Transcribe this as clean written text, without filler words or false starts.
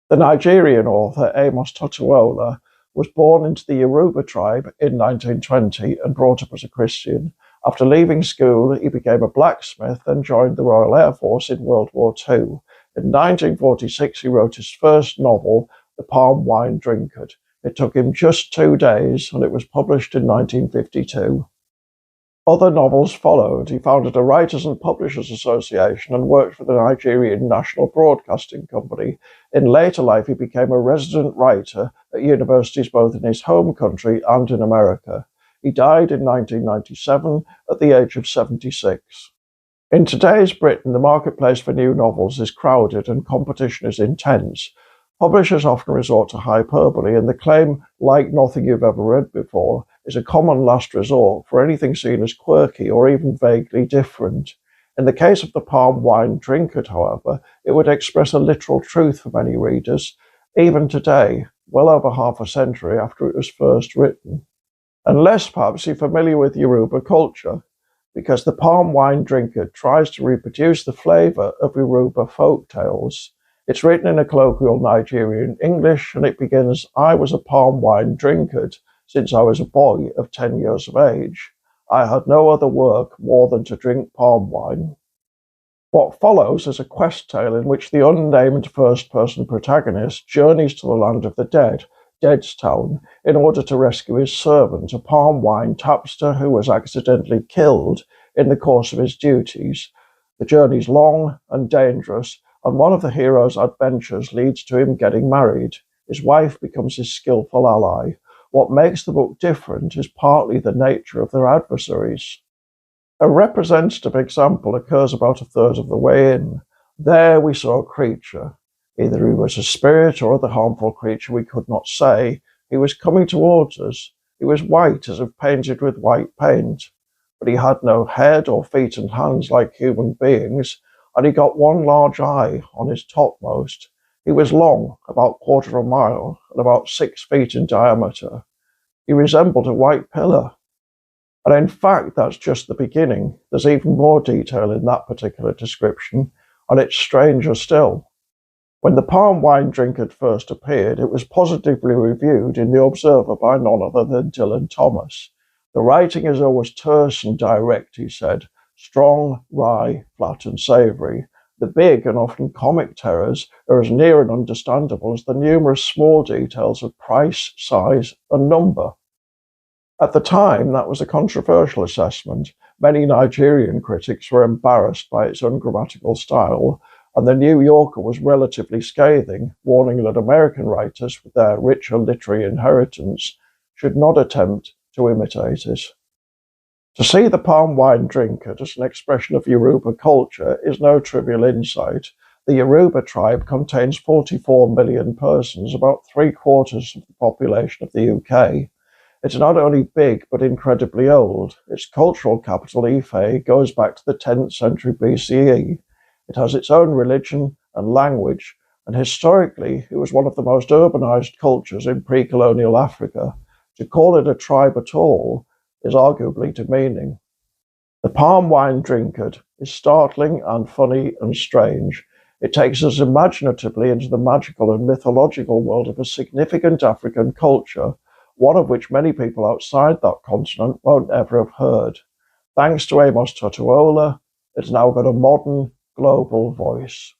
The Nigerian author Amos Tutuola was born into the Yoruba tribe in 1920 and brought up as a Christian. After leaving school, he became a blacksmith and joined the Royal Air Force in World War II. In 1946, he wrote his first novel, The Palm-Wine Drinkard. It took him just 2 days, and it was published in 1952. Other novels followed. He founded a Writers and Publishers Association and worked for the Nigerian National Broadcasting Company. In later life, he became a resident writer at universities both in his home country and in America. He died in 1997 at the age of 76. In today's Britain, the marketplace for new novels is crowded and competition is intense. Publishers often resort to hyperbole, and the claim, like nothing you've ever read before, is a common last resort for anything seen as quirky or even vaguely different. In the case of the Palm-Wine Drinkard, however, it would express a literal truth for many readers, even today, well over half a century after it was first written. Unless perhaps you're familiar with Yoruba culture, because the Palm-Wine Drinkard tries to reproduce the flavour of Yoruba folk tales. It's written in a colloquial Nigerian English, and it begins, "I was a palm wine drinkard since I was a boy of 10 years of age. I had no other work more than to drink palm wine." What follows is a quest tale in which the unnamed first-person protagonist journeys to the land of the dead, Dead's Town, in order to rescue his servant, a palm wine tapster who was accidentally killed in the course of his duties. The journey's long and dangerous, and one of the hero's adventures leads to him getting married. His wife becomes his skillful ally. What makes the book different is partly the nature of their adversaries. A representative example occurs about a third of the way in. There we saw a creature. Either he was a spirit or other harmful creature we could not say. He was coming towards us. He was white as if painted with white paint. But he had no head or feet and hands like human beings, and he got one large eye on his topmost. He was long, about 1/4 mile, and about 6 feet in diameter. He resembled a white pillar. And in fact, that's just the beginning. There's even more detail in that particular description, and it's stranger still. When the Palm-Wine Drinkard first appeared, it was positively reviewed in The Observer by none other than Dylan Thomas. "The writing is always terse and direct," he said. "Strong, wry, flat and savoury. The big and often comic terrors are as near and understandable as the numerous small details of price, size and number." At the time, that was a controversial assessment. Many Nigerian critics were embarrassed by its ungrammatical style, and the New Yorker was relatively scathing, warning that American writers, with their richer literary inheritance, should not attempt to imitate it. To see the Palm-Wine Drinkard as an expression of Yoruba culture is no trivial insight. The Yoruba tribe contains 44 million persons, about 3/4 of the population of the UK. It's not only big, but incredibly old. Its cultural capital, Ife, goes back to the 10th century BCE. It has its own religion and language, and historically it was one of the most urbanized cultures in pre-colonial Africa. To call it a tribe at all is arguably demeaning. The Palm-Wine Drinkard is startling and funny and strange. It takes us imaginatively into the magical and mythological world of a significant African culture, one of which many people outside that continent won't ever have heard. Thanks to Amos Tutuola, it's now got a modern, global voice.